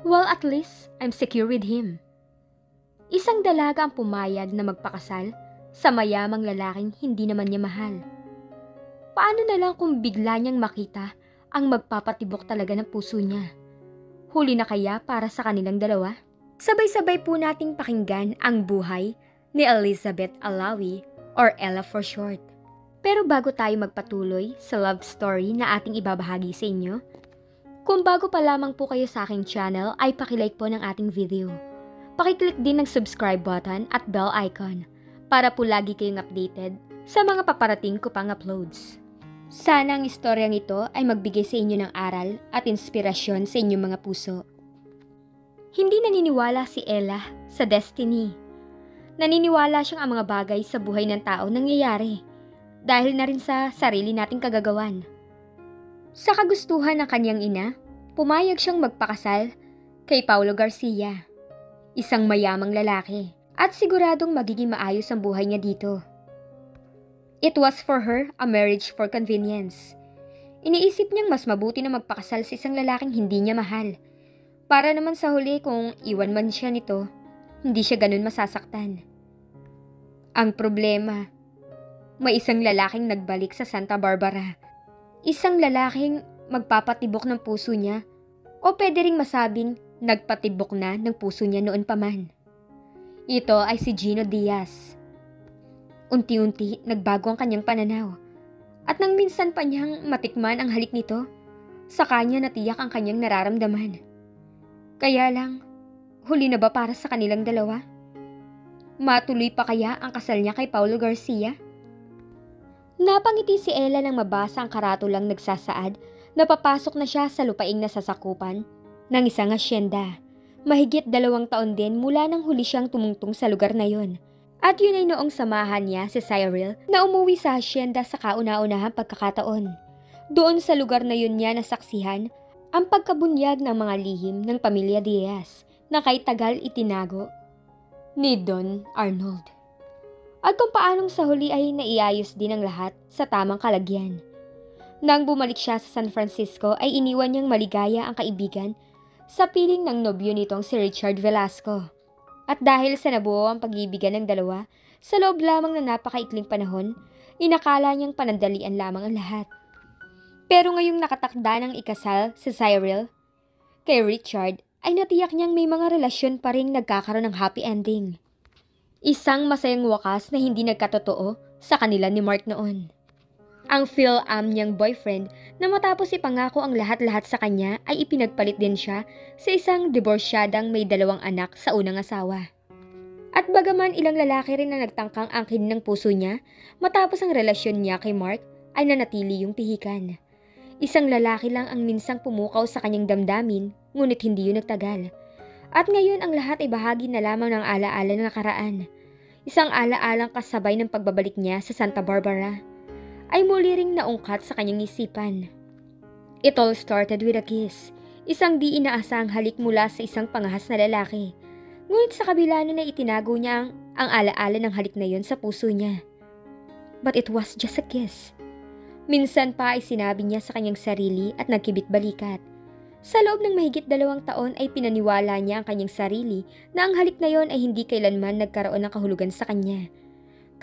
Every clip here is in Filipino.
Well, at least, I'm secure with him. Isang dalaga ang pumayag na magpakasal sa mayamang lalaking hindi naman niya mahal. Paano na lang kung bigla niyang makita ang magpapatibok talaga ng puso niya? Huli na kaya para sa kanilang dalawa? Sabay-sabay po nating pakinggan ang buhay ni Elizabeth Alawi or Ella for short. Pero bago tayo magpatuloy sa love story na ating ibabahagi sa inyo, kung bago pa lamang po kayo sa aking channel ay pakilike po ng ating video. Pakiclick din ng subscribe button at bell icon para po lagi kayong updated sa mga paparating ko pang uploads. Sana ang istoryang ito ay magbigay sa inyo ng aral at inspirasyon sa inyong mga puso. Hindi naniniwala si Ella sa destiny. Naniniwala siyang ang mga bagay sa buhay ng tao nangyayari dahil na rin sa sarili nating kagagawan. Sa kagustuhan ng kanyang ina, pumayag siyang magpakasal kay Paulo Garcia, isang mayamang lalaki, at siguradong magiging maayos ang buhay niya dito. It was for her a marriage for convenience. Iniisip niyang mas mabuti na magpakasal sa isang lalaking hindi niya mahal, para naman sa huli kung iwan man siya nito, hindi siya ganun masasaktan. Ang problema, may isang lalaking nagbalik sa Santa Barbara. Isang lalaking magpapatibok ng puso niya o pwede ring masabing nagpatibok na ng puso niya noon pa man. Ito ay si Gino Diaz. Unti-unti nagbago ang kanyang pananaw at nang minsan pa niyang matikman ang halik nito, sa kanya natiyak ang kanyang nararamdaman. Kaya lang, huli na ba para sa kanilang dalawa? Matuloy pa kaya ang kasal niya kay Paulo Garcia? Napangiti si Ella nang mabasa ang karatulang nagsasaad na papasok na siya sa lupaing nasasakupan ng isang asyenda. Mahigit 2 taon din mula nang huli siyang tumungtong sa lugar na yon. At yun ay noong samahan niya si Cyril na umuwi sa asyenda sa kauna-unahang pagkakataon. Doon sa lugar na yun niya nasaksihan ang pagkabunyag ng mga lihim ng pamilya Diaz na kay tagal itinago ni Don Arnold. At kung paanong sa huli ay naiayos din ang lahat sa tamang kalagyan. Nang bumalik siya sa San Francisco ay iniwan niyang maligaya ang kaibigan sa piling ng nobyo nitong si Richard Velasco. At dahil sa nabuo ang pag-ibigan ng dalawa, sa loob lamang na napakaikling panahon, inakala niyang panandalian lamang ang lahat. Pero ngayong nakatakda ng ikasal si Cyril kay Richard ay natiyak niyang may mga relasyon pa ring nagkakaroon ng happy ending. Isang masayang wakas na hindi nagkatotoo sa kanila ni Mark noon. Ang Phil-Am niyang boyfriend na matapos ipangako ang lahat-lahat sa kanya ay ipinagpalit din siya sa isang diborsyadang may 2 anak sa unang asawa. At bagaman ilang lalaki rin na nagtangkang angkin ng puso niya matapos ang relasyon niya kay Mark ay nanatili yung pihikan. Isang lalaki lang ang minsang pumukaw sa kanyang damdamin ngunit hindi yun nagtagal. At ngayon ang lahat ay bahagi na lamang ng alaala ng nakaraan. Isang alaalang kasabay ng pagbabalik niya sa Santa Barbara ay muli ring naungkat sa kanyang isipan. It all started with a kiss, isang di inaasahang halik mula sa isang pangahas na lalaki. Ngunit sa kabila nun ay itinago niya ang alaala ng halik na yon sa puso niya. But it was just a kiss. Minsan pa ay sinabi niya sa kanyang sarili at nagkibit-balikat. Sa loob ng mahigit 2 taon ay pinaniwala niya ang kanyang sarili na ang halik na yon ay hindi kailanman nagkaroon ng kahulugan sa kanya.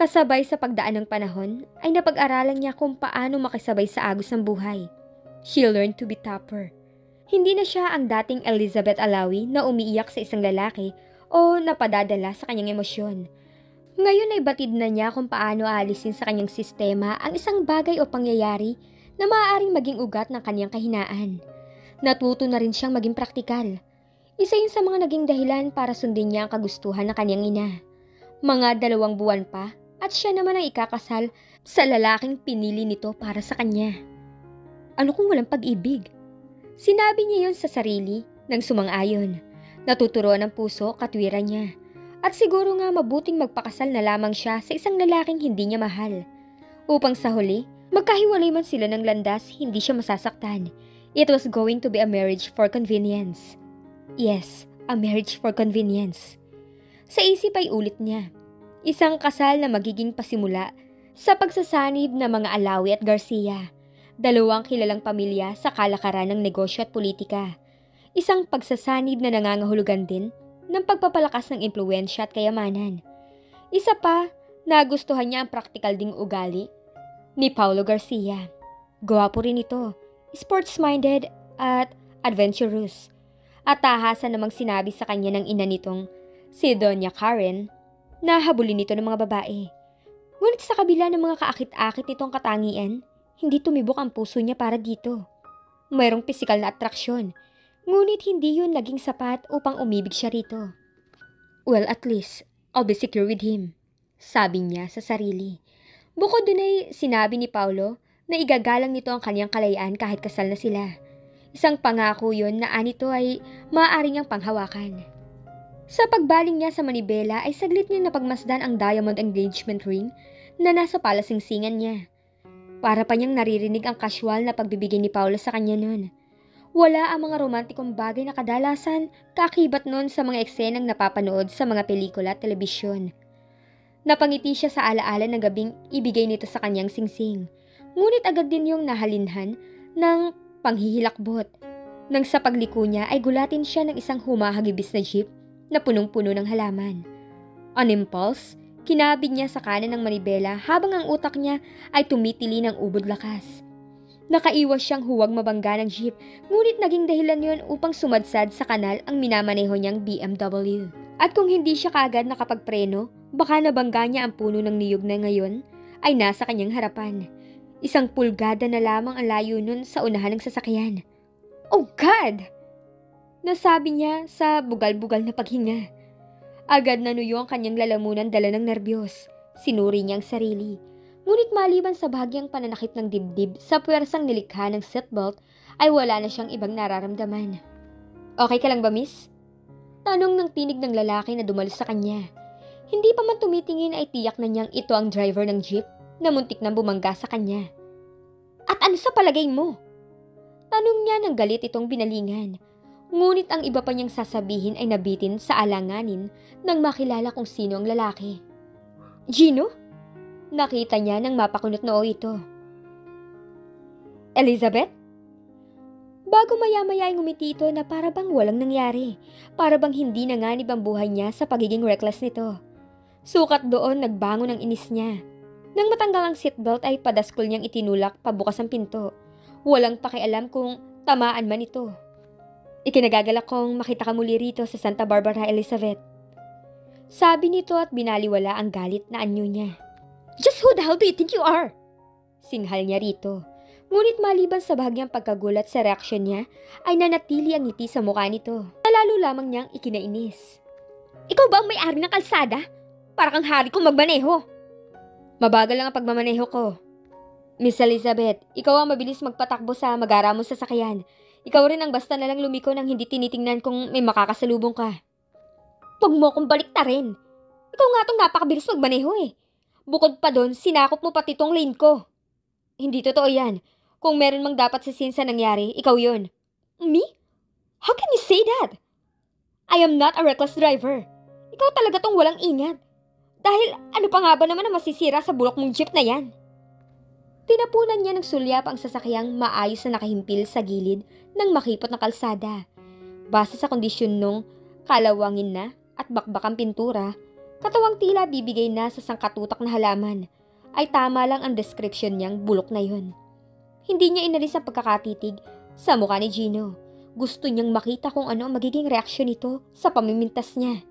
Kasabay sa pagdaan ng panahon ay napag-aralan niya kung paano makisabay sa agos ng buhay. She learned to be tougher. Hindi na siya ang dating Elizabeth Alawi na umiiyak sa isang lalaki o napadadala sa kanyang emosyon. Ngayon ay batid na niya kung paano aalisin sa kanyang sistema ang isang bagay o pangyayari na maaaring maging ugat ng kanyang kahinaan. Natuto na rin siyang maging praktikal. Isa yun sa mga naging dahilan para sundin niya ang kagustuhan ng kanyang ina. Mga 2 buwan pa at siya naman ang ikakasal sa lalaking pinili nito para sa kanya. Ano kung walang pag-ibig? Sinabi niya yun sa sarili nang sumang-ayon. Natuturuan ng puso katwiran niya. At siguro nga mabuting magpakasal na lamang siya sa isang lalaking hindi niya mahal. Upang sa huli, magkahiwalay man sila ng landas, hindi siya masasaktan. It was going to be a marriage for convenience. Yes, a marriage for convenience. Sa isip ay ulit niya. Isang kasal na magiging pasimula sa pagsasanib ng mga Alawi at Garcia. 2 kilalang pamilya sa kalakaran ng negosyo at politika. Isang pagsasanib na nangangahulugan din ng pagpapalakas ng impluwensya at kayamanan. Isa pa, nagustuhan niya ang praktikal ding ugali ni Paulo Garcia. Gwapo rin ito, sports-minded at adventurous. At tahasan namang sinabi sa kanya ng ina nitong si Doña Karen na habulin nito ng mga babae. Ngunit sa kabila ng mga kaakit-akit nitong katangian, hindi tumibok ang puso niya para dito. Mayroong pisikal na atraksyon, ngunit hindi yun naging sapat upang umibig siya rito. Well, at least, I'll be secure with him, sabi niya sa sarili. Bukod dun ay sinabi ni Paulo na igagalang nito ang kanyang kalayaan kahit kasal na sila. Isang pangako yun na anito ay maaari niyang panghawakan. Sa pagbaling niya sa manibela ay saglit niya napagmasdan ang diamond engagement ring na nasa palasingsingan niya. Para pa niyang naririnig ang casual na pagbibigay ni Paulo sa kanya noon. Wala ang mga romantikong bagay na kadalasan kakibat noon sa mga eksenang napapanood sa mga pelikula at telebisyon. Napangiti siya sa alaala ng gabing ibigay nito sa kanyang singsing. Ngunit agad din yung nahalinhan ng panghihilakbot. Nang sa pagliko niya ay gulatin siya ng isang humahagibis na jeep na punong-puno ng halaman. On impulse, kinabig niya sa kanan ng manibela habang ang utak niya ay tumitili ng ubod lakas. Nakaiwas siyang huwag mabangga ng jeep, ngunit naging dahilan yon upang sumadsad sa kanal ang minamaneho niyang BMW. At kung hindi siya kaagad nakapagpreno, baka nabangga niya ang puno ng niyog na ngayon ay nasa kanyang harapan. Isang pulgada na lamang ang layo nun sa unahan ng sasakyan. Oh God! Nasabi niya sa bugal-bugal na paghinga. Agad nanuyo ang kanyang lalamunan dala ng nerbiyos. Sinuri niya ang sarili. Ngunit maliban sa bahagyang pananakit ng dibdib sa puwersang nilikha ng seatbelt ay wala na siyang ibang nararamdaman. Okay ka lang ba, miss? Tanong ng tinig ng lalaki na dumalos sa kanya. Hindi pa man tumitingin ay tiyak na niyang ito ang driver ng jeep na muntik nang bumangga sa kanya. At ano sa palagay mo? Tanong niya ng galit itong binalingan. Ngunit ang iba pa niyang sasabihin ay nabitin sa alanganin nang makilala kung sino ang lalaki. Gino? Nakita niya nang mapakunot noo ito. Elizabeth? Bago maya-maya ay ngumiti ito na para bang walang nangyari. Para bang hindi nanganib ang buhay niya sa pagiging reckless nito. Sukat doon nagbangon ang inis niya. Nang matanggal ang seatbelt ay padaskol niyang itinulak pabukas ang pinto. Walang pakialam kung tamaan man ito. Ikinagagalak kong makita ka muli rito sa Santa Barbara, Elizabeth. Sabi nito at binaliwala ang galit na anyo niya. Just who the hell do you think you are? Singhal niya rito. Ngunit maliban sa bahagyang pagkagulat sa reaksyon niya, ay nanatili ang ngiti sa mukha nito. Lalo lamang niyang ikinainis. Ikaw ba ang may-ari ng kalsada? Para kang hari kong magmaneho. Mabagal lang ang pagmamaneho ko. Miss Elizabeth, ikaw ang mabilis magpatakbo sa magaramong sasakyan. Ikaw rin ang basta nalang lumiko nang hindi tinitingnan kung may makakasalubong ka. Huwag mo akong baliktarin. Ikaw nga tong napakabilis magmaneho eh. Bukod pa doon, sinakop mo pati tong lane ko. Hindi totoo yan. Kung meron mang dapat sisihin sa nangyari, ikaw yun. Me? How can you say that? I am not a reckless driver. Ikaw talaga tong walang ingat. Dahil ano pa nga ba naman na masisira sa bulok mong jeep na yan? Tinapunan niya ng sulyap ang sasakyang maayos na nakahimpil sa gilid ng makipot na kalsada. Base sa kondisyon nung kalawangin na at bakbakang pintura, katawang tila bibigay na sa sangkatutak na halaman, ay tama lang ang description niyang bulok na yun. Hindi niya inalis ang pagkakatitig sa mukha ni Gino. Gusto niyang makita kung ano ang magiging reaksyon nito sa pamimintas niya.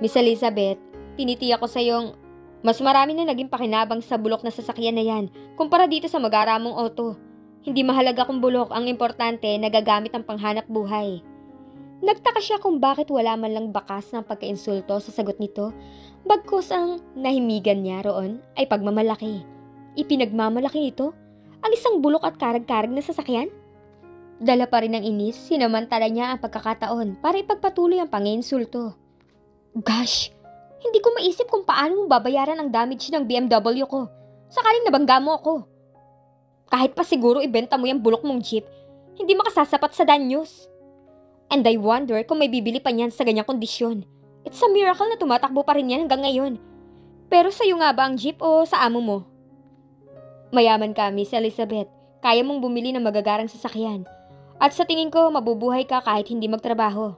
Miss Elizabeth, tinitiyak ko sa iyong mas marami na naging pakinabang sa bulok na sasakyan na yan kumpara dito sa magaramong auto. Hindi mahalaga kung bulok, ang importante nagagamit ang panghanap buhay. Nagtaka siya kung bakit wala man lang bakas ng pagkainsulto sa sagot nito, bagkus ang nahimigan niya roon ay pagmamalaki. Ipinagmamalaki nito ang isang bulok at karag-karag na sasakyan? Dala pa rin ng inis, sinamantala niya ang pagkakataon para ipagpatuloy ang panginsulto. Gosh! Hindi ko maisip kung paano mo babayaran ang damage ng BMW ko. Sakaling nabangga mo ako. Kahit pa siguro ibenta mo yung bulok mong jeep, hindi makasasapat sa danyos. And I wonder kung may bibili pa niyan sa ganyang kondisyon. It's a miracle na tumatakbo pa rin yan hanggang ngayon. Pero sa'yo nga ba ang jeep o sa amo mo? Mayaman ka, Miss Elizabeth. Kaya mong bumili ng magagarang sasakyan. At sa tingin ko, mabubuhay ka kahit hindi magtrabaho.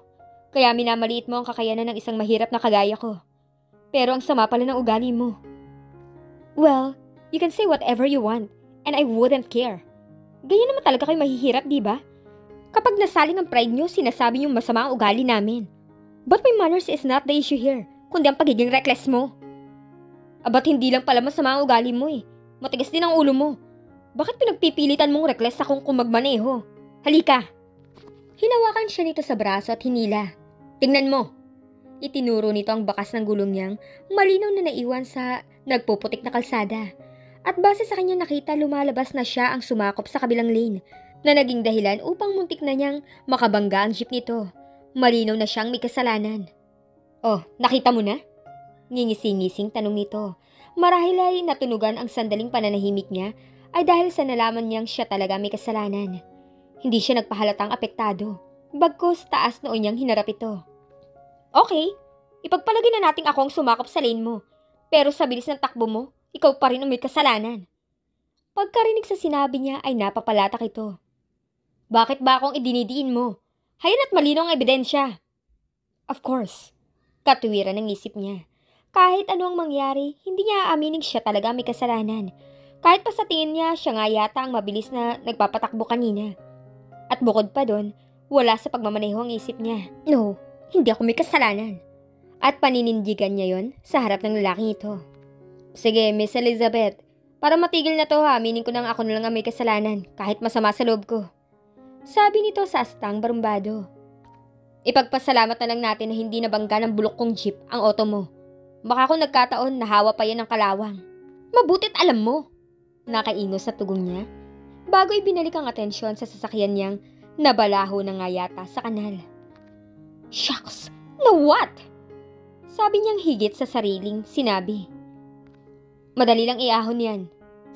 Kaya minamaliit mo ang kakayanan ng isang mahirap na kagaya ko. Pero ang sama pala ng ugali mo. Well, you can say whatever you want, and I wouldn't care. Ganyan naman talaga kayo mahihirap, di ba? Kapag nasaling ang pride nyo, sinasabi nyo masama ang ugali namin. But my manners is not the issue here, kundi ang pagiging reckless mo. Abat hindi lang pala masama ang ugali mo eh. Matigas din ang ulo mo. Bakit pinagpipilitan mong reckless akong kung magmaneho? Halika! Hinawakan siya nito sa braso at hinila. Tingnan mo! Itinuro nito ang bakas ng gulong niyang malinaw na naiwan sa nagpuputik na kalsada. At base sa kanyang nakita, lumalabas na siya ang sumakop sa kabilang lane na naging dahilan upang muntik na niyang makabangga ang jeep nito. Malinaw na siyang may kasalanan. Oh, nakita mo na? Ngingisi-ngising tanong nito. Marahil ay natunugan ang sandaling pananahimik niya ay dahil sa nalaman niyang siya talaga may kasalanan. Hindi siya nagpahalatang apektado. Bagkus taas noo niyang hinarap ito. Okay, ipagpalagay na nating ako ang sumakop sa lane mo. Pero sa bilis ng takbo mo, ikaw pa rin ang may kasalanan. Pagkarinig sa sinabi niya ay napapalatak ito. Bakit ba akong idinidiin mo? Hayan at malinaw ang ebidensya. Of course. Katuwiran ang isip niya. Kahit ano ang mangyari, hindi niya aaminin siya talaga may kasalanan. Kahit pa sa tingin niya, siya nga yata ang mabilis na nagpapatakbo kanina. At bukod pa doon, wala sa pagmamaneho ang isip niya. No, hindi ako may kasalanan. At paninindigan niya yon sa harap ng lalaking ito. Sige, Miss Elizabeth, para matigil na to aminin ko nang ako na lang ang may kasalanan kahit masama sa loob ko. Sabi nito sa astang barumbado. Ipagpasalamat na lang natin na hindi nabangga ng bulok kong jeep ang auto mo. Baka kung nagkataon nahawa pa yan ng kalawang. Mabuti't alam mo. Nakaingos sa tugong niya. Bago ibinalik ang atensyon sa sasakyan niyang nabalaho na nga yata sa kanal. Shucks! Na what? Sabi niyang higit sa sariling sinabi. Madali lang iahon yan.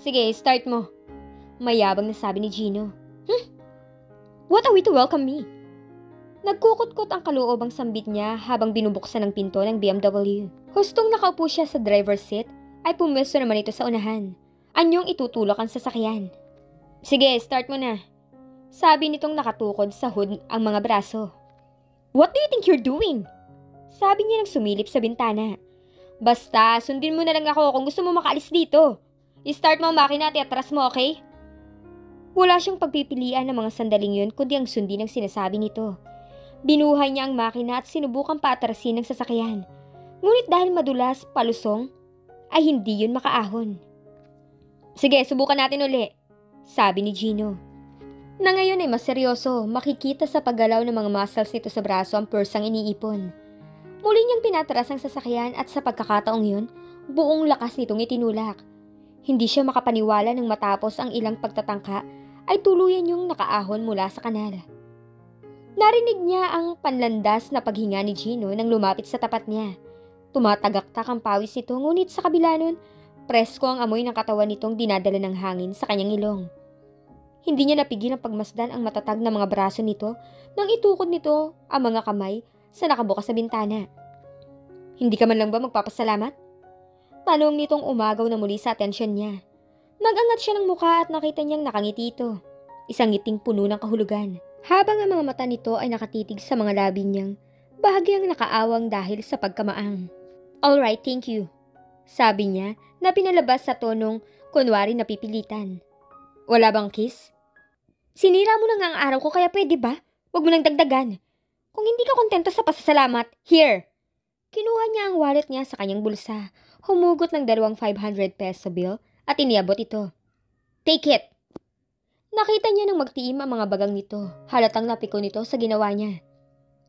Sige, start mo. Mayabang na sabi ni Gino. What a way to welcome me. Nagkukot-kot ang kaluobang sambit niya habang binubuksan ang pinto ng BMW. Hustong nakaupo siya sa driver's seat ay pumwesto naman ito sa unahan. Anyong itutulak ang sasakyan. Sige, start mo na. Sabi nitong nakatukod sa hood ang mga braso. What do you think you're doing? Sabi niya nang sumilip sa bintana. Basta, sundin mo na lang ako kung gusto mo makaalis dito. I-start mo ang makina at iatras mo, okay? Wala siyang pagpipilian ng mga sandaling yun kundi ang sundin ang sinasabi nito. Binuhay niya ang makina at sinubukang paatrasin ng sasakyan. Ngunit dahil madulas, palusong, ay hindi yun makaahon. Sige, subukan natin uli, sabi ni Gino. Na ngayon ay mas seryoso, makikita sa paggalaw ng mga muscles nito sa braso ang pursang iniipon. Muli niyang pinatras ang sasakyan at sa pagkakataong yun, buong lakas nitong itinulak. Hindi siya makapaniwala nang matapos ang ilang pagtatangka ay tuluyan yung nakaahon mula sa kanal. Narinig niya ang panlandas na paghinga ni Gino nang lumapit sa tapat niya. Tumatagaktak ang pawis nito ngunit sa kabila nun, presko ang amoy ng katawan nitong dinadala ng hangin sa kanyang ilong. Hindi niya napigil ang pagmasdan ang matatag na mga braso nito nang itukod nito ang mga kamay sa nakabukas na bintana. Hindi ka man lang ba magpapasalamat? Tanong nitong umagaw na muli sa atensyon niya. Nag-angat siya ng muka at nakita niyang nakangiti ito. Isang ngiting puno ng kahulugan. Habang ang mga mata nito ay nakatitig sa mga labi niyang, bahagyang nakaawang dahil sa pagkamaang. Alright, thank you. Sabi niya na pinalabas sa tonong kunwari napipilitan. Wala bang kiss? Sinira mo na nga ang araw ko kaya pwede ba? Huwag mo nang dagdagan. Kung hindi ka kontento sa pasasalamat, here! Kinuha niya ang wallet niya sa kanyang bulsa, humugot ng 2 500 peso bill at iniabot ito. Take it! Nakita niya nang magtiim ang mga bagang nito, halatang napiko nito sa ginawa niya.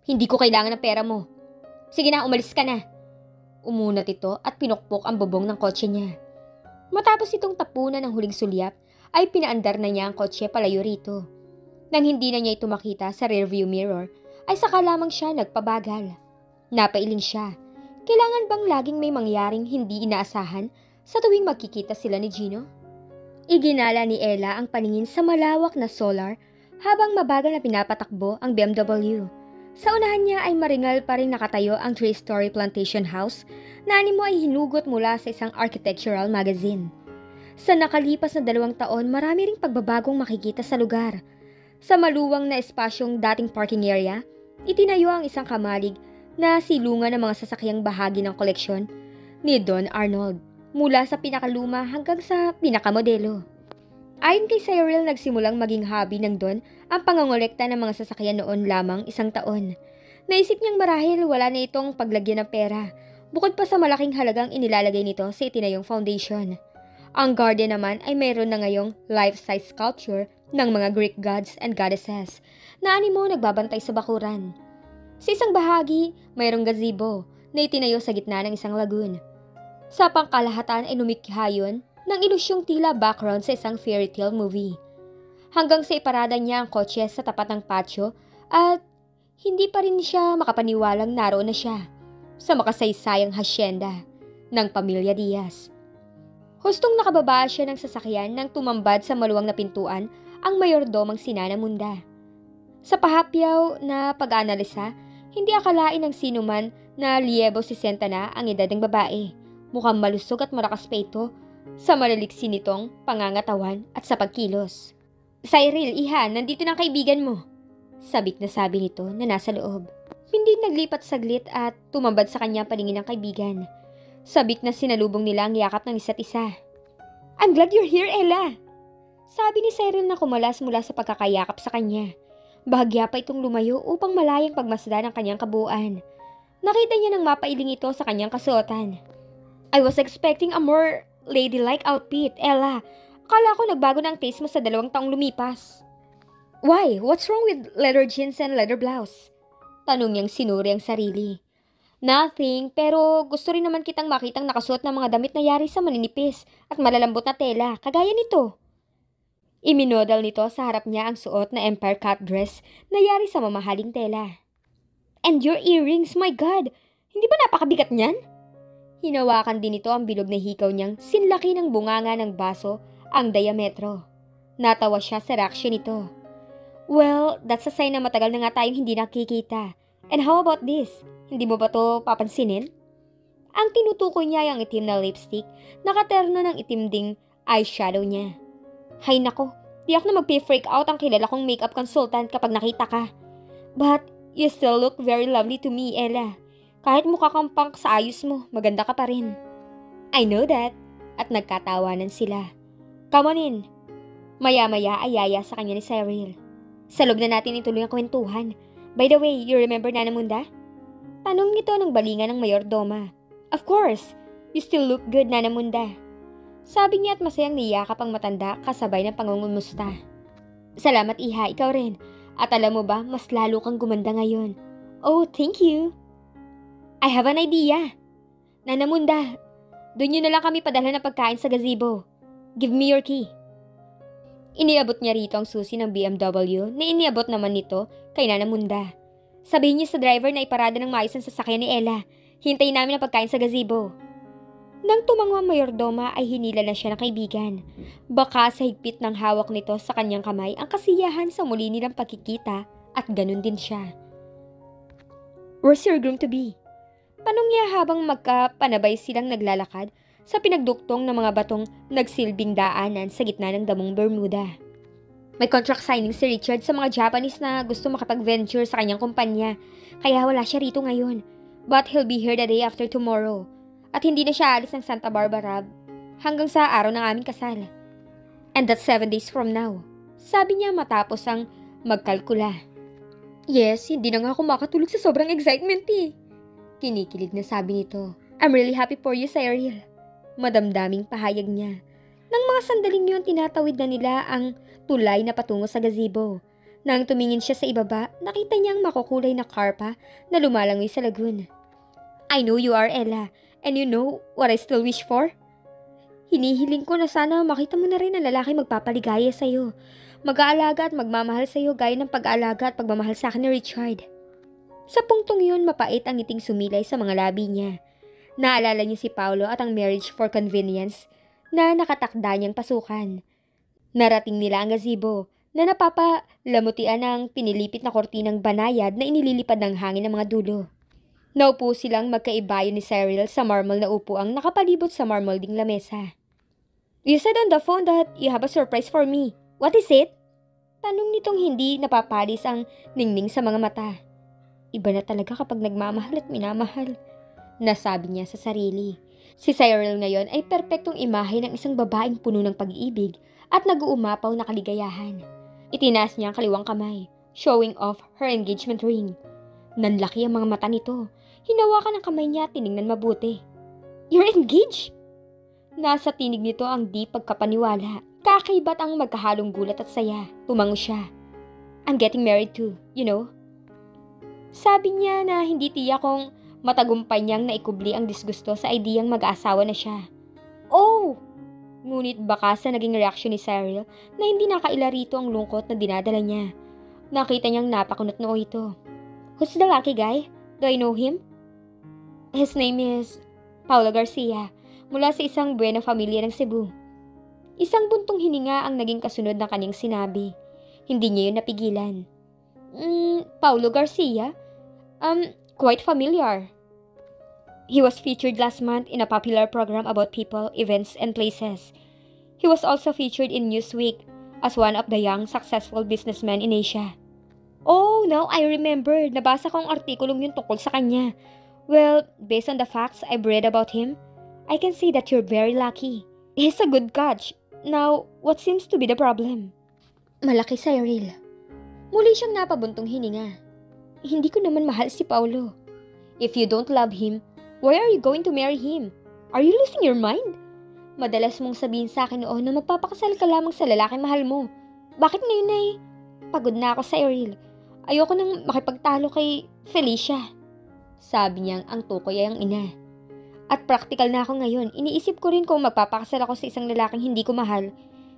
Hindi ko kailangan ng pera mo. Sige na, umalis ka na. Umunat ito at pinukpok ang bubong ng kotse niya. Matapos itong tapunan ng huling sulyap, ay pinaandar na niya ang kotse palayo rito. Nang hindi na niya ito makita sa rearview mirror, ay saka lamang siya nagpabagal. Napailing siya. Kailangan bang laging may mangyaring hindi inaasahan sa tuwing magkikita sila ni Gino? Iginala ni Ella ang paningin sa malawak na solar habang mabagal na pinapatakbo ang BMW. Sa unahan niya ay maringal pa rin nakatayo ang 3-story plantation house na animo ay hinugot mula sa isang architectural magazine. Sa nakalipas na 2 taon, marami ring pagbabagong makikita sa lugar. Sa maluwang na espasyong dating parking area, itinayo ang isang kamalig na silungan ng mga sasakyang bahagi ng koleksyon ni Don Arnold mula sa pinakaluma hanggang sa pinakamodelo. Ayon kay Cyril, nagsimulang maging hobby ng Don ang pangongolekta ng mga sasakyan noon lamang 1 taon. Naisip niyang marahil wala na itong paglagyan ng pera, bukod pa sa malaking halagang inilalagay nito sa itinayong foundation. Ang garden naman ay mayroon na ngayong life-size sculpture ng mga Greek gods and goddesses na animo nagbabantay sa bakuran. Sa isang bahagi, mayroong gazebo na itinayo sa gitna ng isang lagoon. Sa pangkalahatan ay lumikha yun ng ilusyong tila background sa isang fairy tale movie. Hanggang sa iparada niya ang kotse sa tapat ng patio at hindi pa rin siya makapaniwalang naroon na siya sa makasaysayang hasyenda ng pamilya Diaz. Hustong nakababa siya ng sasakyan nang tumambad sa maluwang na pintuan ang mayordomang si Nana Munda. Sa pahapyaw na pag-aanalisa, hindi akalain ng sinuman na liebo 60 na ang edad ng babae. Mukhang malusog at malakas pa ito sa malaliksi nitong pangangatawan at sa pagkilos. Cyril, iha, nandito ng kaibigan mo. Sabik na sabi nito na nasa loob. Hindi naglipat saglit at tumambad sa kanya paningin ng kaibigan. Sabik na sinalubong nila ang yakap ng isa't isa. I'm glad you're here, Ella. Sabi ni Cyril na kumalas mula sa pagkakayakap sa kanya. Bahagya pa itong lumayo upang malayang pagmasdan ang kanyang kabuuan. Nakita niya ng mapailing ito sa kanyang kasuotan. I was expecting a more ladylike outfit, Ella. Akala ko nagbago na ang taste mo sa 2 taong lumipas. Why? What's wrong with leather jeans and leather blouse? Tanong niyang sinuri ang sarili. Nothing, pero gusto rin naman kitang makitang nakasuot ng mga damit na yari sa maninipis at malalambot na tela, kagaya nito. Iminodal nito sa harap niya ang suot na empire cut dress na yari sa mamahaling tela. And your earrings, my God! Hindi ba napakabigat niyan? Hinawakan din nito ang bilog na hikaw niyang sinlaki ng bunganga ng baso ang diametro. Natawa siya sa reaksyon nito. Well, that's a sign na matagal na nga tayong hindi nakikita. And how about this? Hindi mo ba to papansinin? Ang tinutukoy niya ay ang itim na lipstick, nakaterno ng itim ding eyeshadow niya. Hay nako, tiyak na magpi-freak out ang kilala kong makeup consultant kapag nakita ka. But you still look very lovely to me, Ella. Kahit mukha kang punk sa ayos mo, maganda ka pa rin. I know that. At nagkatawanan sila. Come on in. Maya-maya ay yaya sa kanya ni Cyril. Sa loob na natin ituloy ang kwentuhan. By the way, you remember Nana Munda? Tanong nito ng balingan ng mayordoma. Of course. You still look good, Nana Munda. Sabi niya at masayang niyakap ang matanda kasabay ng pangungumusta. Salamat, iha. Ikaw rin. At alam mo ba, mas lalo kang gumanda ngayon. Oh, thank you. I have an idea. Nana Munda, doon nyo na lang kami padala ng pagkain sa gazebo. Give me your key. Iniabot niya rito ang susi ng BMW na iniabot naman nito kay Nana Munda. Sabihin niyo sa driver na iparada ng maayos ang sasakyan ni Ella. Hintayin namin ang pagkain sa gazebo. Nang tumango ang mayordoma ay hinila na siya ng kaibigan. Baka sa higpit ng hawak nito sa kanyang kamay ang kasiyahan sa muli nilang pagkikita at ganun din siya. Where's your groom to be? Tanong niya habang magkapanabay silang naglalakad sa pinagduktong ng mga batong nagsilbing daanan sa gitna ng damong Bermuda. May contract signing si Richard sa mga Japanese na gusto makapag-venture sa kanyang kumpanya, kaya wala siya rito ngayon. But he'll be here the day after tomorrow. At hindi na siya alis ng Santa Barbara hanggang sa araw ng aming kasal. And that's 7 days from now. Sabi niya matapos ang magkalkula. Yes, hindi na nga ako makatulog sa sobrang excitement eh. Kinikilig na sabi nito. I'm really happy for you, Cyril. Madamdaming pahayag niya. Nang mga sandaling yun, tinatawid na nila ang tulay na patungo sa gazebo. Nang tumingin siya sa ibaba, nakita niya ang makukulay na karpa na lumalangoy sa lagoon. I know you are, Ella, and you know what I still wish for? Hinihiling ko na sana makita mo na rin ang lalaki magpapaligaya sa'yo. Mag-aalaga at magmamahal sa'yo gaya ng pag-aalaga at pagmamahal sa akin ni Richard. Sa punktong yun, mapait ang ngiting sumilay sa mga labi niya. Naalala niya si Paolo at ang marriage for convenience na nakatakda niyang pasukan. Narating nila ang gazebo na napapalamutian ng pinilipit na kortinang banayad na inililipad ng hangin ng mga dulo. Naupo silang magkaibayo ni Cyril sa marble na upuang nakapalibot sa marble ding lamesa. You said on the phone that you have a surprise for me. What is it? Tanong nitong hindi napapalis ang ningning sa mga mata. Iba na talaga kapag nagmamahal at minamahal, nasabi niya sa sarili. Si Cyril ngayon ay perpektong imahe ng isang babaeng puno ng pag-iibig at nag-uumapaw na kaligayahan. Itinaas niya ang kaliwang kamay, showing off her engagement ring. Nanlaki ang mga mata nito. Hinawakan ang kamay niya at tiningnan mabuti. You're engaged? Nasa tinig nito ang di pagkapaniwala. Kakaibat ang magkahalong gulat at saya. Tumango siya. I'm getting married too, you know? Sabi niya na hindi tiyak kung matagumpay niyang naikubli ang disgusto sa ideyang mag-aasawa na siya. Oh! Ngunit baka sa naging reaksyon ni Cyril na hindi nakaila rito ang lungkot na dinadala niya. Nakita niyang napakunot noo ito. Who's the lucky guy? Do I know him? His name is Paulo Garcia, mula sa isang buena familia ng Cebu. Isang buntong hininga ang naging kasunod ng kanyang sinabi. Hindi niya yun napigilan. Paulo Garcia? Quite familiar. He was featured last month in a popular program about people, events, and places. He was also featured in Newsweek as one of the young, successful businessmen in Asia. Oh, now I remember. Nabasa ko ang artikulong yun tungkol sa kanya. Well, based on the facts I've read about him, I can say that you're very lucky. He's a good catch. Now, what seems to be the problem? Malaki, Cyril. Muli siyang napabuntong hininga. Hindi ko naman mahal si Paulo. If you don't love him, why are you going to marry him? Are you losing your mind? Madalas mong sabihin sa akin noon na magpapakasal ka lamang sa lalaking mahal mo. Bakit ngayon ay pagod na ako, Cyril? Ayoko nang makipagtalo kay Felicia. Sabi niyang ang tukoy ay ang ina. At practical na ako ngayon. Iniisip ko rin kung magpapakasal ako sa isang lalaking hindi ko mahal.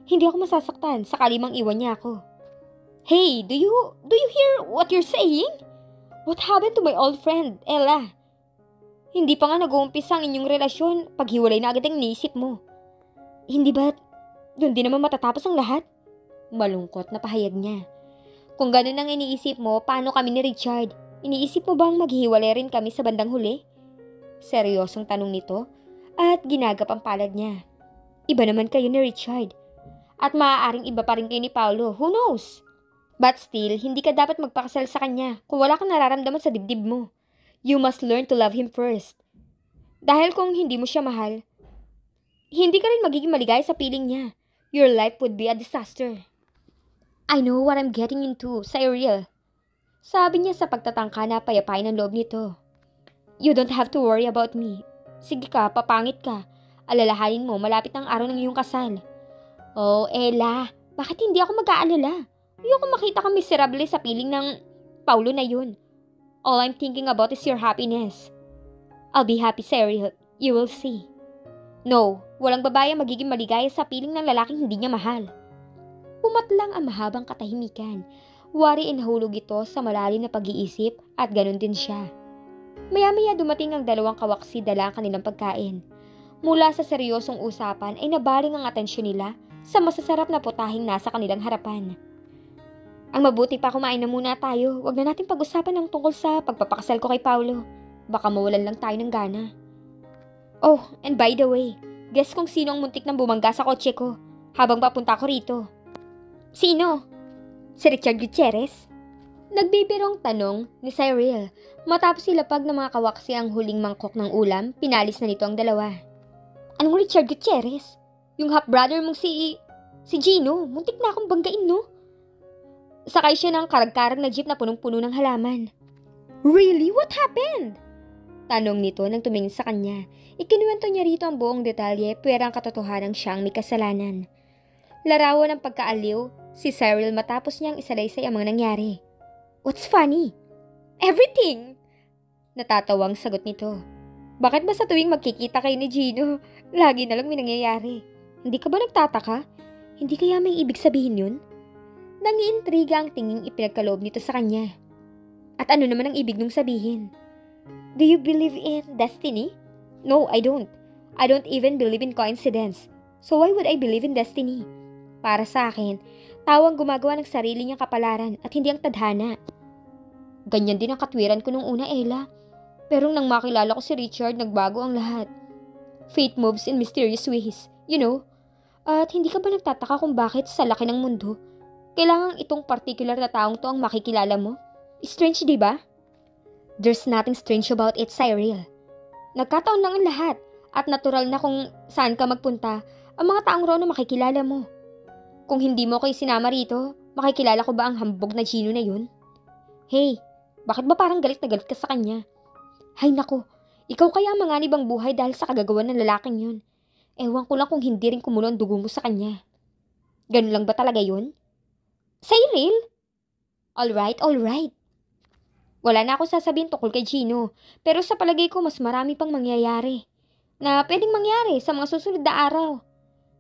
Hindi ako masasaktan sakali mang iwan niya ako. Hey, do you hear what you're saying? What happened to my old friend, Ella? Hindi pa nga nag-uumpisa ang inyong relasyon, paghiwalay na agad ang iniisip mo. Hindi ba't doon din naman matatapos ang lahat? Malungkot na pahayag niya. Kung ganun ang iniisip mo, paano kami ni Richard? Iniisip mo bang maghiwalay rin kami sa bandang huli? Seryosong tanong nito at ginagap ang palad niya. Iba naman kayo ni Richard. At maaaring iba pa rin kayo ni Paulo, who knows? But still, hindi ka dapat magpakasal sa kanya kung wala kang nararamdaman sa dibdib mo. You must learn to love him first. Dahil kung hindi mo siya mahal, hindi ka rin magiging maligaya sa piling niya. Your life would be a disaster. I know what I'm getting into, Cyril. Sabi niya sa pagtatangka na payapain ang loob nito. You don't have to worry about me. Sige ka, papangit ka. Alalahanin mo, malapit ang araw ng iyong kasal. Oh, Ella, bakit hindi ako mag-aalala? Ayoko makita kang miserable sa piling ng Paulo na yun. All I'm thinking about is your happiness. I'll be happy, Cyril. You will see. No, walang babae magiging maligaya sa piling ng lalaking hindi niya mahal. Pumatlang ang mahabang katahimikan. Wari inahulog ito sa malalim na pag-iisip at ganun din siya. Maya-maya dumating ang dalawang kawaksi dala ang kanilang pagkain. Mula sa seryosong usapan ay nabaling ang atensyon nila sa masasarap na putahing nasa kanilang harapan. Ang mabuti pa kumain na muna tayo. Huwag na natin pag-usapan ng tungkol sa pagpapakasal ko kay Paulo. Baka mawalan lang tayo ng gana. Oh, and by the way, guess kung sino ang muntik nang bumangga sa kotse ko habang papunta ko rito. Sino? Si Richard Gutierrez? Nagbibirong tanong ni Cyril. Matapos ilapag ng mga kawaksi ang huling mangkok ng ulam, pinalis na nito ang dalawa. Anong Richard Gutierrez? Yung half-brother mong si Gino, muntik na akong banggain, no? Sakay siya ng karag-karag na jeep na punong-puno ng halaman. Really? What happened? Tanong nito nang tumingin sa kanya. Ikinuwento niya rito ang buong detalye, pero ang katotohanan siyang may kasalanan. Larawan ng pagkaaliw si Cyril matapos niyang isalaysay ang mga nangyari. What's funny? Everything! Natatawang sagot nito. Bakit ba sa tuwing magkikita kayo ni Gino, lagi na lang may nangyayari? Hindi ka ba nagtataka? Hindi kaya may ibig sabihin yun? Nangiintriga ang tinging ipinagkaloob nito sa kanya. At ano naman ang ibig nung sabihin? Do you believe in destiny? No, I don't. I don't even believe in coincidence. So why would I believe in destiny? Para sa akin, tao ang gumagawa ng sarili niyang kapalaran at hindi ang tadhana. Ganyan din ang katwiran ko nung una, Ella. Pero nang makilala ko si Richard, nagbago ang lahat. Fate moves in mysterious ways, you know. At hindi ka ba nagtataka kung bakit sa laki ng mundo, kailangan itong particular na taong to ang makikilala mo? Strange, di ba? There's nothing strange about it, Cyril. Nagkataon lang ang lahat at natural na kung saan ka magpunta ang mga taong roon na makikilala mo. Kung hindi mo ko sinama rito, makikilala ko ba ang hambog na Gino na yun? Hey, bakit ba parang galit na galit ka sa kanya? Hay nako, ikaw kaya manganib ang buhay dahil sa kagagawan ng lalaking yun. Ewan ko lang kung hindi rin kumulo ang dugo mo sa kanya. Ganun lang ba talaga yun? Cyril? Alright. Wala na ako sasabihin tungkol kay Gino, pero sa palagay ko mas marami pang mangyayari na pwedeng mangyari sa mga susunod na araw.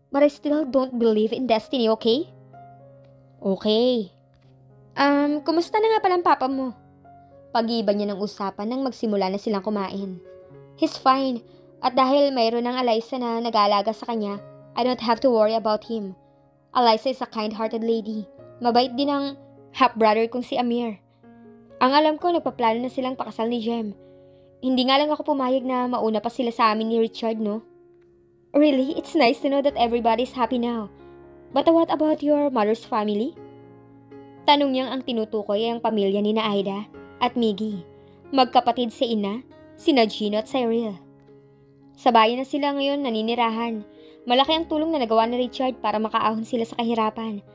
But I still don't believe in destiny, okay? Okay. Kumusta na nga palang papa mo? Pag-iiba niya ng usapan nang magsimula na silang kumain. He's fine, at dahil mayroon ng Eliza na nag-aalaga sa kanya, I don't have to worry about him. Eliza is a kind-hearted lady. Mabait din ang half-brother kong si Amir. Ang alam ko, nagpaplano na silang pakasal ni Jem. Hindi nga lang ako pumayag na mauna pa sila sa amin ni Richard, no? Really? It's nice to know that everybody's happy now. But what about your mother's family? Tanong niyang ang tinutukoy ay ang pamilya ni na Aida at Miggy. Magkapatid si Ina, sina Gino at Cyril. Sa bayan na sila ngayon naninirahan. Malaki ang tulong na nagawa ni Richard para makaahon sila sa kahirapan.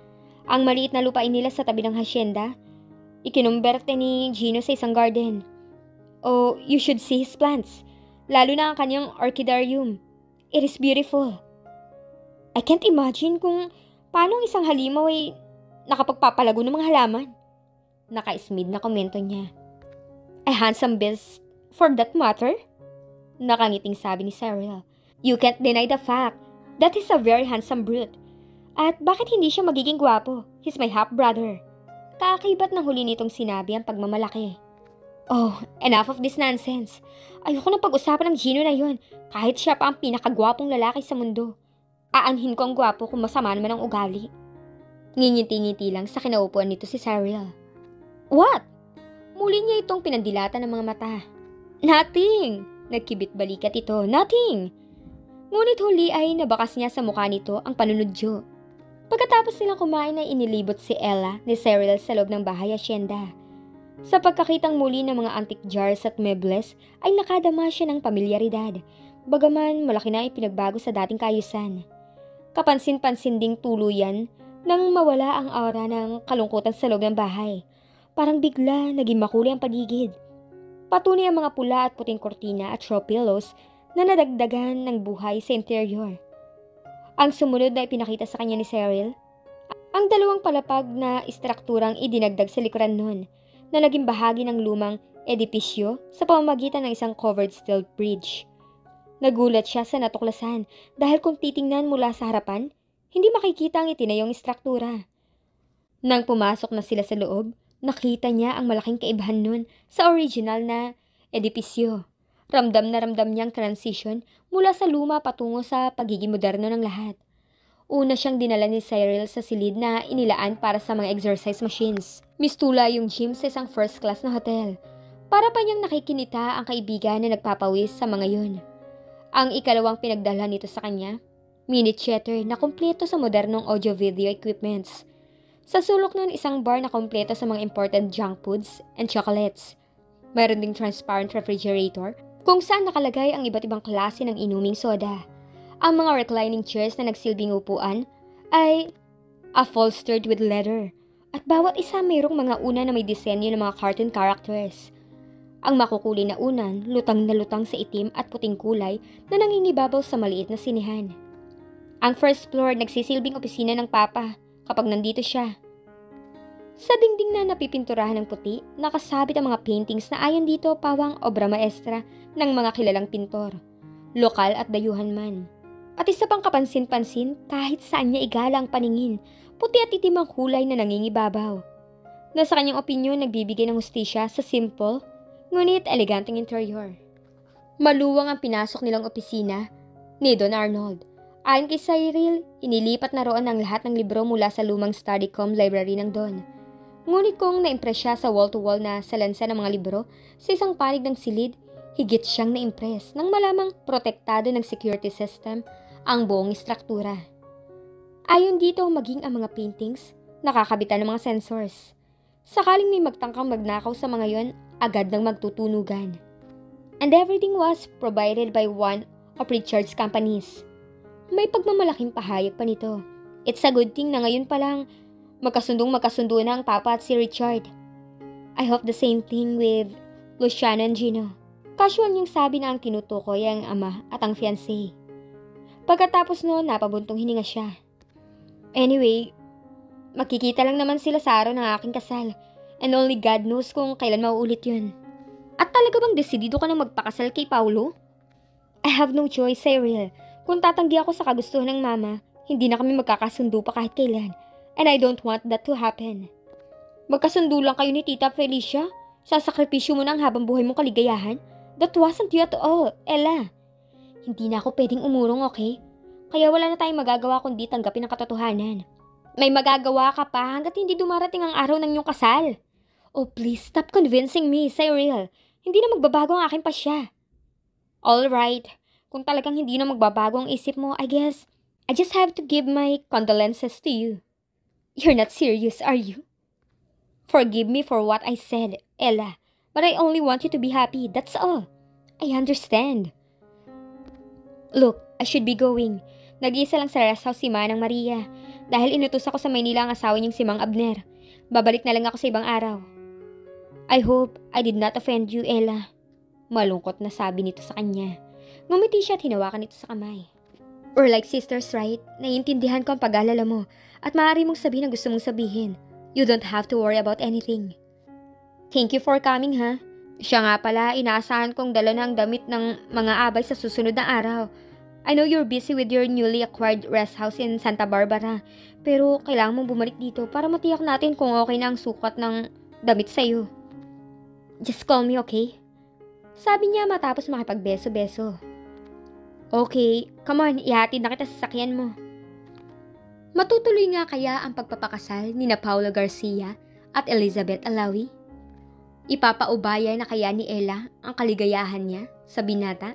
Ang maliit na lupain nila sa tabi ng hasyenda, ikinumberte ni Gino sa isang garden. Oh, you should see his plants. Lalo na ang kanyang orchidarium. It is beautiful. I can't imagine kung paano ang isang halimaw ay nakapagpapalago ng mga halaman. Naka-smid na komento niya. A handsome beast for that matter? Nakangiting sabi ni Cyril. You can't deny the fact that he's a very handsome brute. At bakit hindi siya magiging gwapo? He's my half-brother. Kaakibat ng huli nitong sinabi ang pagmamalaki. Oh, enough of this nonsense. Ayoko na pag-usapan ng Gino na yun, kahit siya pa ang pinakagwapong lalaki sa mundo. Aanhin ko ang gwapo kung masama naman ang ugali. Ngingiti-ngiti lang sa kinaupuan nito si Cyril. What? Muli niya itong pinandilatan ng mga mata. Nothing! Nagkibit balikat ito. Nothing! Ngunit huli ay nabakas niya sa mukha nito ang panunodyo. Pagkatapos nilang kumain ay inilibot si Ella ni Cyril sa loob ng bahay asyenda. Sa pagkakitang muli ng mga antique jars at mebles ay nakadama siya ng pamilyaridad, bagaman malaki na ipinagbago sa dating kaayusan. Kapansin-pansin ding tuluyan nang mawala ang aura ng kalungkutan sa loob ng bahay. Parang bigla naging makulay ang paligid. Patunay ang mga pula at puting kortina at throw pillows na nadagdagan ng buhay sa interior. Ang sumunod na ipinakita sa kanya ni Cyril, ang dalawang palapag na istrukturang idinagdag sa likuran nun, na naging bahagi ng lumang edipisyo sa pamamagitan ng isang covered steel bridge. Nagulat siya sa natuklasan dahil kung titingnan mula sa harapan, hindi makikita ang itinayong istruktura. Nang pumasok na sila sa loob, nakita niya ang malaking kaibahan nun sa original na edipisyo. Ramdam na ramdam niyang transition mula sa luma patungo sa pagiging moderno ng lahat. Una siyang dinala ni Cyril sa silid na inilaan para sa mga exercise machines. Mistula yung gym sa isang first class na hotel. Para pa niyang nakikinita ang kaibigan na nagpapawis sa mga yun. Ang ikalawang pinagdalhan nito sa kanya, mini theater na kumpleto sa modernong audio-video equipments. Sa sulok nun isang bar na kumpleto sa mga important junk foods and chocolates. Mayroon ding transparent refrigerator kung saan nakalagay ang iba't ibang klase ng inuming soda. Ang mga reclining chairs na nagsilbing upuan ay upholstered with leather at bawat isa mayroong mga una na may disenyo ng mga cartoon characters. Ang makukulay na unan, lutang na lutang sa itim at puting kulay na nangingibabaw sa maliit na sinehan. Ang first floor nagsisilbing opisina ng papa kapag nandito siya. Sa dingding na napipinturahan ng puti, nakasabit ang mga paintings na ayon dito pawang obra maestra ng mga kilalang pintor, lokal at dayuhan man. At isa pang kapansin-pansin, kahit saan niya igala ang paningin, puti at itim ang kulay na nangingibabaw. Na sa kanyang opinyon, nagbibigay ng hustisya sa simple, ngunit eleganteng interior. Maluwang ang pinasok nilang opisina ni Don Arnold. Ayon kay Cyril, inilipat na roon ang lahat ng libro mula sa lumang Studycom library ng Don. Ngunit kung na-impress siya sa wall-to-wall na salansa ng mga libro sa isang panig ng silid, higit siyang na-impress nang malamang protektado ng security system ang buong istruktura. Ayon dito maging ang mga paintings, nakakabitan ng mga sensors. Sakaling may magtangkang magnakaw sa mga yon, agad nang magtutunugan. And everything was provided by one of Richard's companies. May pagmamalaking pahayag pa nito. It's a good thing na ngayon pa lang magkasundo na ang papa at si Richard. I hope the same thing with Luciano and Gino. Casual niyang sabi na ang tinutukoy ang ama at ang fiancé. Pagkatapos noon, napabuntong hininga siya. Anyway, makikita lang naman sila sa araw ng aking kasal. And only God knows kung kailan mauulit yun. At talaga bang desidido ka na magpakasal kay Paulo? I have no choice, Cyril. Kung tatanggi ako sa kagustuhan ng mama, hindi na kami magkakasundo pa kahit kailan. And I don't want that to happen. Magkasundo lang kayo ni Tita Felicia? Sasakripisyo mo na ang habang buhay mong kaligayahan? That wasn't you at all, Ella. Hindi na ako pwedeng umurong, okay? Kaya wala na tayong magagawa kundi tanggapin ang katotohanan. May magagawa ka pa hanggat hindi dumarating ang araw ng iyong kasal. Oh please, stop convincing me, Cyril. Hindi na magbabago ang aking pasya. Alright, kung talagang hindi na magbabago ang isip mo, I guess I just have to give my condolences to you. You're not serious, are you? Forgive me for what I said, Ella. But I only want you to be happy, that's all. I understand. Look, I should be going. Nag-iisa lang sa rest house si Manang Maria. Dahil inutos ako sa Maynila ang asawa niyang si Mang Abner. Babalik na lang ako sa ibang araw. I hope I did not offend you, Ella. Malungkot na sabi nito sa kanya. Ngumiti siya at hinawakan ito sa kamay. We're like sisters, right? Naiintindihan ko ang pag-alala mo at maaari mong sabihin ang gusto mong sabihin. You don't have to worry about anything. Thank you for coming, ha? Siya nga pala, inaasahan kong dala na ang damit ng mga abay sa susunod na araw. I know you're busy with your newly acquired rest house in Santa Barbara, pero kailangan mong bumalik dito para matiyak natin kung okay na ang sukat ng damit sa'yo. Just call me, okay? Sabi niya matapos makipagbeso-beso. Okay, come on, ihatid na kita sa sasakyan mo. Matutuloy nga kaya ang pagpapakasal ni na Paulo Garcia at Elizabeth Alawi? Ipapaubaya na kaya ni Ella ang kaligayahan niya sa binata?